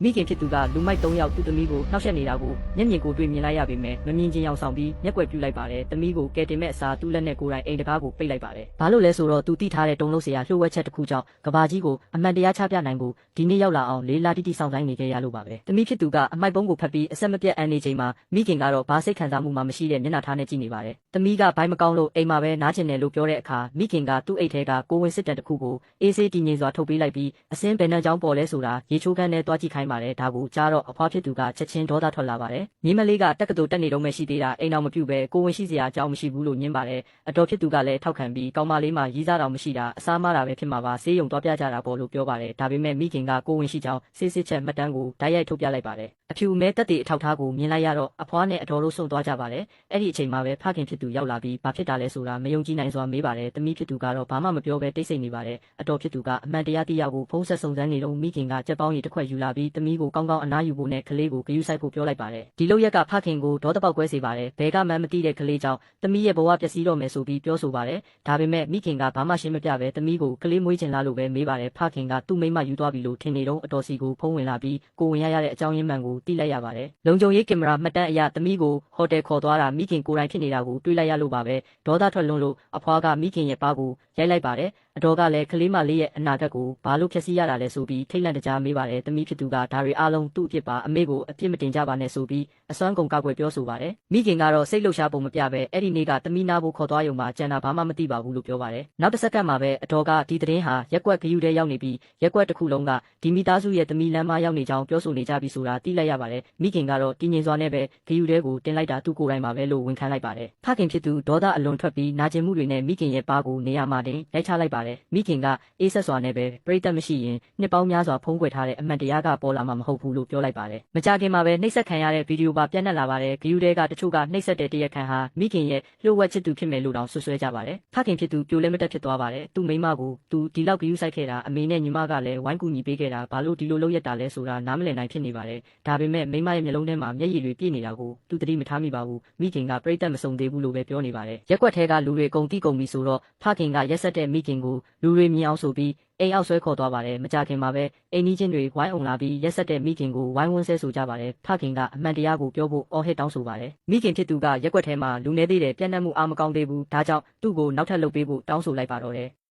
မိခင်ဖြစ်သူကလူမိုက်3ယောက်သူ့သမီးကိုနှောက်ယှက်နေတာကိုမျက်မြင်ကိုတွေ့မြင်လိုက်ရပေမဲ့မမြင်ချင်းရောက်ဆောင်ပြီးမျက်ကွယ်ပြုလိုက်ပါတယ်။သမီးကိုကယ်တင်မဲ့အစားသူ့လက်နဲ့ကိုယ်တိုင်အိမ်တကားကိုပိတ်လိုက်ပါတယ်။ဘာလို့လဲဆိုတော့သူတိထားတဲ့တုံးလုံးစရာလှုပ်ဝက်ချက်တစ်ခုကြောင့်ကဘာကြီးကိုအမှန်တရားချပြနိုင်ဖို့ဒီနေ့ရောက်လာအောင်လေးလာတိတိဆောင်တိုင်းနေခဲ့ရလို့ပါပဲ။သမီးဖြစ်သူကအမိုက်ပုံးကိုဖတ်ပြီးအဆက်မပြတ်အန်နေချိန်မှာမိခင်ကတော့ဘာစိတ်ခံစားမှုမှမရှိတဲ့မျက်နှာထားနဲ့ကြည့်နေပါတယ်။သမီးကဘိုင်းမကောင်းလို့အိမ်မှာပဲနားကျင်တယ်လို့ပြောတဲ့အခါမိခင်ကသူ့အိတ်ထဲကကိုဝင်စစ်တန်တစ်ခုကိုအေးဆေးတည်ငြိမ်စွာထုတ်ပေးလိုက်ပြီးအစင်းဘယ်နှကြောင်းပေါ်လဲဆိုတာရေချိုးခန်းနဲ့တွားကြည့်ခိုင်းပါတယ်။ဒါကိုကြားတော့အဖွားဖြစ်သူကချက်ချင်းဒေါသထွက်လာပါတယ်။ညီမလေးကတက္ကသိုလ်တက်နေတော့မှရှိသေးတာအိမ်တော်မပြုတ်ပဲကိုဝင်ရှိစရာအကြောင်းမရှိဘူးလို့ညင်းပါတယ်။အတော်ဖြစ်သူကလည်းထောက်ခံပြီးကောင်းမလေးမှရီးစားတော်မရှိတာအစားမတာပဲဖြစ်မှာပါဆေးရုံတွားပြကြတာပေါ့လို့ပြောပါတယ်။ဒါပေမဲ့မိခင်ကကိုဝင်ရှိကြောင်းစစ်စစ်ချက်မှတ်တမ်းကိုဓာတ်ရိုက်ထုတ်ပြလိုက်ပါတယ်။အဖြူမဲတက်တဲ့အထောက်ထားကိုမြင်လိုက်ရတော့အဖွားနဲ့အတော်တို့ဆုံသွားကြပါတယ်။အဲ့ဒီအချိန်မှာပဲဖခင်ဖြစ်သူရောက်လာပြီးဘာဖြစ်တာလဲဆိုတာမယုံကြည်နိုင်စွာမေးပါတယ်။သမီးဖြစ်သူကတော့ဘာမှမပြောဘဲတိတ်ဆိတ်နေပါတယ်။အတော်ဖြစ်သူကအမှန်တရားသိရဖို့ဖုံးဆက်စုံစမ်းနေတော့မိခင်ကကြက်ပေါင်းရီတစ်ခွက်ယူလာပြီးသမီးကိုကောင်းကောင်းအနားယူဖို့နဲ့ကလေးကိုဂရုစိုက်ဖို့ပြောလိုက်ပါတယ်။ဒီလောက်ရက်ကဖခင်ကိုဒေါသပေါက်ကွဲစေပါတယ်။ဘဲကမှန်းမသိတဲ့ကလေးကြောင့်သမီးရဲ့ဘဝပျက်စီးတော့မယ်ဆိုပြီးပြောဆိုပါတယ်။ဒါပေမဲ့မိခင်ကဘာမှရှင်းမပြဘဲသမီးကိုကလေးမွေးချင်လားလို့ပဲမေးပါတယ်။ဖခင်ကသူ့မိမယူသွားပြီလို့ထင်နေတော့အတော်စီကိုဖုံးဝင်လာပြီးကိုဝင်ရတဲ့အကြောင်းရင်းမှန်ကိုသိလိုက်ရပါတယ်။လုံခြုံရေးကင်မရာမှတ်တမ်းအရသမီးကိုဟိုတယ်ခေါ်သွားတာမိခင်ကိုယ်တိုင်ဖြစ်နေတာကိုတွေ့လိုက်ရလို့ပါပဲ။ဒေါသထွက်လွန်းလို့အဖွားကမိခင်ရဲ့ပါးကိုရိုက်လိုက်ပါတယ်။အတော်ကလည်းကလေးမလေးရဲ့အနာဂတ်ကိုဘာလို့ဖျက်ဆီးရတာလဲဆိုပြီးထိတ်လန့်တကြားမေးပါတယ်။သမီးဖြစ်သူကဒါတွေအားလုံးသူ့အဖြစ်ပါအမေကိုအပြစ်မတင်ကြပါနဲ့ဆိုပြီးအစွမ်းကုန်ကောက်ွယ်ပြောဆိုပါတယ်။မိခင်ကတော့စိတ်လှုပ်ရှားပုံမပြပဲအဲ့ဒီနေ့ကသမီးနာဖို့ခေါ်သွားရုံမှာကျန်တာဘာမှမသိပါဘူးလို့ပြောပါတယ်။နောက်တစ်စက္ကန့်မှာပဲအတော်ကဒီသတင်းဟာရက်ကွက်ဂယူထဲရောက်နေပြီးရက်ကွက်တစ်ခုလုံးကဒီမိသားစုရဲ့သမီးလမ်းမရောက်နေကြောင်းပြောဆိုနေကြပြီဆိုတာသိလိုက်ရပါတယ်။မိခင်ကတော့တည်ငြိမ်စွာနဲ့ပဲဂယူထဲကိုတင်လိုက်တာသူ့ကိုယ်တိုင်ပါပဲလို့ဝန်ခံလိုက်ပါတယ်။ဖခင်ဖြစ်သူဒေါသအလွန်ထွက်ပြီးနာကျင်မှုတွေနဲ့မိခင်ရဲ့ပါးကိုနေရာမှာတင်လိုက်ချလိုက်ပါတယ်။မိခင်ကအေးဆက်စွာနဲ့ပဲပြိတ္တမရှိရင်နှစ်ပေါင်းများစွာဖုံးကွယ်ထားတဲ့အမှန်တရားကပေါ်လာမှာမဟုတ်ဘူးလို့ပြောလိုက်ပါတယ်။မကြခင်မှာပဲနှိပ်စက်ခံရတဲ့ဗီဒီယိုပါပြန့်နှံ့လာပါတယ်။ဂယူထဲကတချို့ကနှိပ်စက်တဲ့တရားခံဟာမိခင်ရဲ့လှုပ်ဝက်ချစ်သူဖြစ်မယ်လို့တောင်ဆွဆွဲကြပါတယ်။ဖခင်ဖြစ်သူပြိုလဲမတက်ဖြစ်သွားပါတယ်။သူ့မိမကိုသူဒီလောက်ဂယူဆိုင်ခဲ့တာအမေနဲ့ညီမကလည်းဝိုင်းကူညီပေးခဲ့တာဘာလို့ဒီလိုလုပ်ရတာလဲဆိုတာနားမလည်နိုင်ဖြစ်နေပါတယ်။ဒါပေမဲ့မိမရဲ့မျက်လုံးထဲမှာမျက်ရည်တွေပြည့်နေတာကိုသူသတိမထားမိပါဘူး။မိခင်ကပြိတ္တမစုံသေးဘူးလို့ပဲပြောနေပါတယ်။ရက်ကွက်ထဲကလူတွေအကုန်တိကုန်ပြီဆိုတော့ဖခင်ကရက်ဆက်တဲ့မိခင်ကိုလူတွေမြင်အောင်ဆိုပြီးအိမ်အောက်ဆွဲခေါ်သွားပါတယ်။မကြခင်မှာပဲအိမ်နီးချင်းတွေဝိုင်းအောင်လာပြီးရက်ဆက်တဲ့မိခင်ကိုဝိုင်းဝန်းဆဲဆိုကြပါတယ်။ဖခင်ကအမှန်တရားကိုပြောဖို့အော်ဟစ်တောင်းဆိုပါတယ်။မိခင်ဖြစ်သူကရက်ကွက်ထဲမှာလူနေသေးတယ်ပြန့်နှံ့မှုအားမကောင်းသေးဘူး။ဒါကြောင့်သူ့ကိုနောက်ထပ်လုပ်ပေးဖို့တောင်းဆိုလိုက်ပါတော့တယ်။